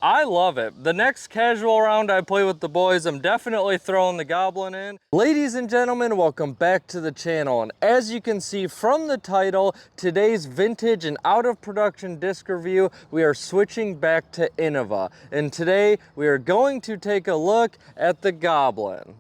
I love it. The next casual round I play with the boys, I'm definitely throwing the Goblin in. Ladies and gentlemen, welcome back to the channel. And as you can see from the title, today's vintage and out of production disc review, we are switching back to Innova. And today we are going to take a look at the Goblin.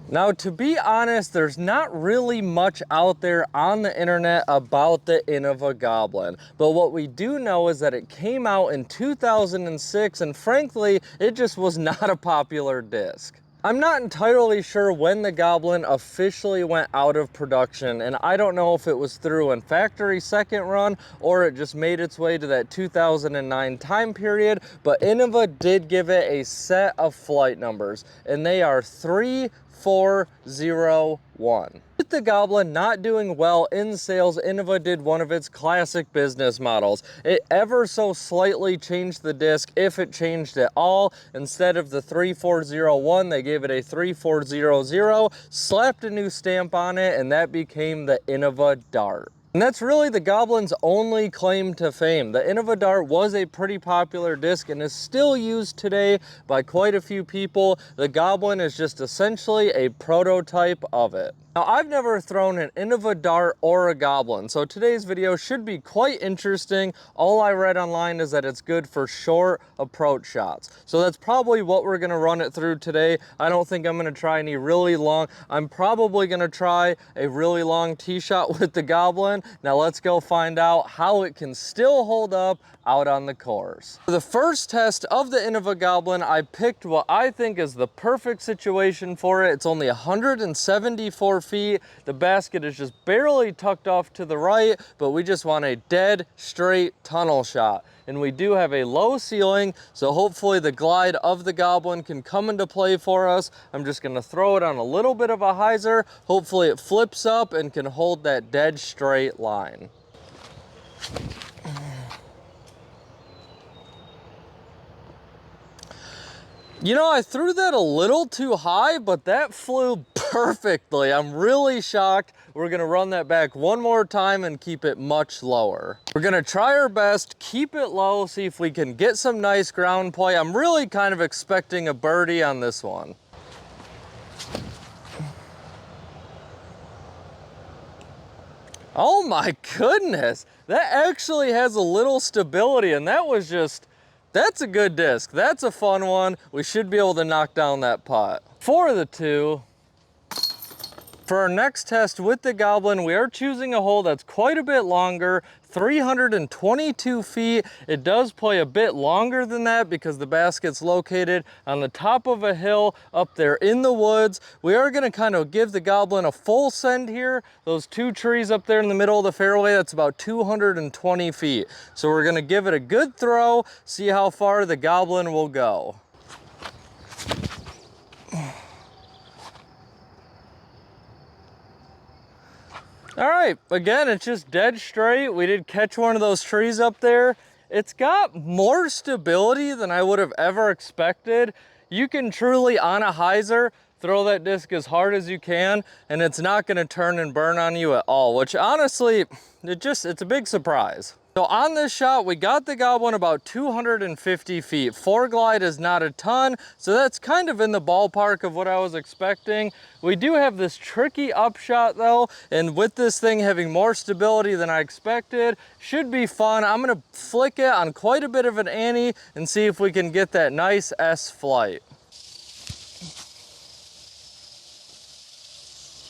Now, to be honest, there's not really much out there on the internet about the Innova Goblin. But what we do know is that it came out in 2006, and frankly, it just was not a popular disc. I'm not entirely sure when the Goblin officially went out of production, and I don't know if it was through a factory second run or it just made its way to that 2009 time period, but Innova did give it a set of flight numbers, and they are 3401. With the Goblin not doing well in sales, Innova did one of its classic business models. It ever so slightly changed the disc, if it changed at all. Instead of the 3401, they gave it a 3400, slapped a new stamp on it, and that became the Innova Dart. And that's really the Goblin's only claim to fame. The Innova Dart was a pretty popular disc and is still used today by quite a few people. The Goblin is just essentially a prototype of it. Now, I've never thrown an Innova Dart or a Goblin, so today's video should be quite interesting. All I read online is that it's good for short approach shots. So that's probably what we're gonna run it through today. I don't think I'm gonna try any really long. I'm probably gonna try a really long tee shot with the Goblin. Now let's go find out how it can still hold up out on the course. For the first test of the Innova Goblin, I picked what I think is the perfect situation for it. It's only 174 feet. The basket is just barely tucked off to the right, but we just want a dead straight tunnel shot. And we do have a low ceiling, so hopefully the glide of the Goblin can come into play for us. I'm just gonna throw it on a little bit of a hyzer. Hopefully it flips up and can hold that dead straight line. You know, I threw that a little too high, but that flew perfectly. I'm really shocked. We're gonna run that back one more time and keep it much lower. We're gonna try our best, keep it low, see if we can get some nice ground play. I'm really kind of expecting a birdie on this one. Oh my goodness, that actually has a little stability, and that was just, that's a good disc. That's a fun one. We should be able to knock down that putt. For the two, for our next test with the Goblin, we are choosing a hole that's quite a bit longer, 322 feet. It does play a bit longer than that because the basket's located on the top of a hill up there in the woods. We are gonna kind of give the Goblin a full send here. Those two trees up there in the middle of the fairway, that's about 220 feet. So we're gonna give it a good throw, see how far the Goblin will go. All right, again, it's just dead straight. We did catch one of those trees up there. It's got more stability than I would have ever expected. You can truly, on a hyzer, throw that disc as hard as you can, and it's not gonna turn and burn on you at all, which honestly, it's a big surprise. So on this shot, we got the Goblin about 250 feet. Four glide is not a ton, so that's kind of in the ballpark of what I was expecting. We do have this tricky upshot though, and with this thing having more stability than I expected, should be fun. I'm gonna flick it on quite a bit of an ante and see if we can get that nice S flight.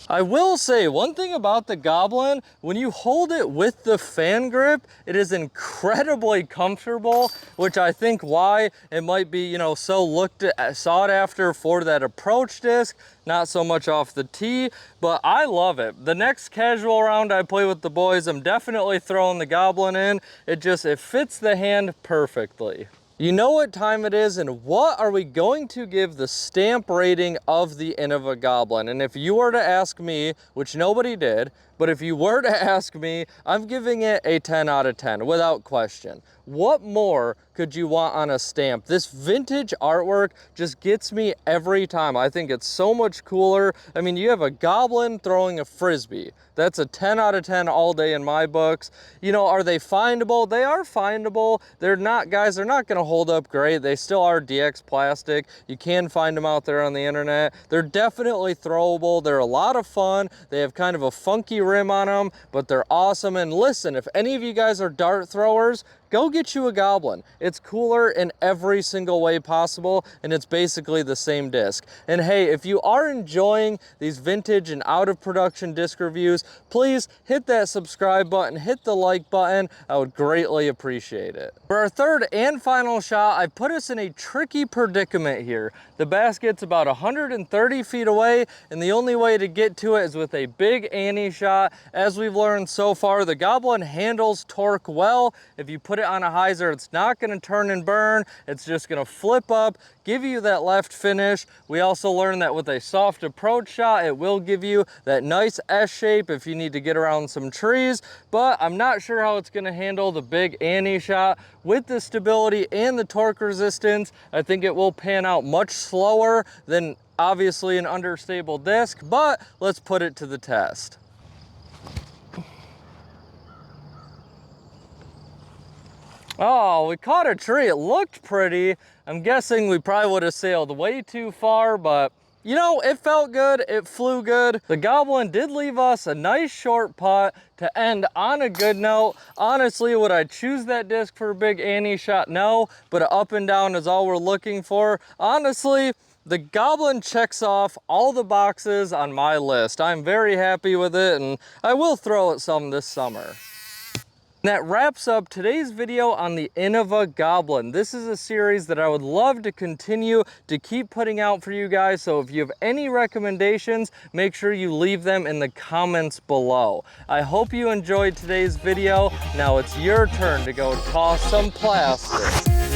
I will say one thing about the Goblin, when you hold it with the fan grip, it is incredibly comfortable, which I think why it might be, you know, so sought after for that approach disc, not so much off the tee, but I love it. The next casual round I play with the boys, I'm definitely throwing the Goblin in. It fits the hand perfectly. You know what time it is, and what are we going to give the stamp rating of the Innova Goblin? And if you were to ask me, which nobody did, but if you were to ask me, I'm giving it a 10 out of 10 without question. what more could you want on a stamp? This vintage artwork just gets me every time. I think it's so much cooler. I mean, you have a goblin throwing a frisbee. That's a 10 out of 10 all day in my books. You know, are they findable? They are findable. They're not, guys, they're not gonna hold up great. They still are DX plastic. You can find them out there on the internet. They're definitely throwable. They're a lot of fun. They have kind of a funky rim on them, but they're awesome. And listen, if any of you guys are dart throwers, go get you a Goblin. It's cooler in every single way possible, and it's basically the same disc. And hey, if you are enjoying these vintage and out of production disc reviews, please hit that subscribe button, hit the like button. I would greatly appreciate it. For our third and final shot, I put us in a tricky predicament here. The basket's about 130 feet away, and the only way to get to it is with a big Annie shot. As we've learned so far, the Goblin handles torque well. If you put it on a hyzer, it's not going to turn and burn. It's just going to flip up, give you that left finish. We also learned that with a soft approach shot, it will give you that nice S shape if you need to get around some trees, but I'm not sure how it's going to handle the big Annie shot. With the stability and the torque resistance, I think it will pan out much slower than obviously an understable disc, but let's put it to the test. Oh, we caught a tree. It looked pretty. I'm guessing we probably would have sailed way too far, but you know, it felt good. It flew good. The Goblin did leave us a nice short putt to end on a good note. Honestly, would I choose that disc for a big Annie shot? No, but up and down is all we're looking for. Honestly, the Goblin checks off all the boxes on my list. I'm very happy with it, and I will throw it some this summer. That wraps up today's video on the Innova Goblin. This is a series that I would love to continue to keep putting out for you guys, so if you have any recommendations, make sure you leave them in the comments below. I hope you enjoyed today's video. Now it's your turn to go toss some plastic.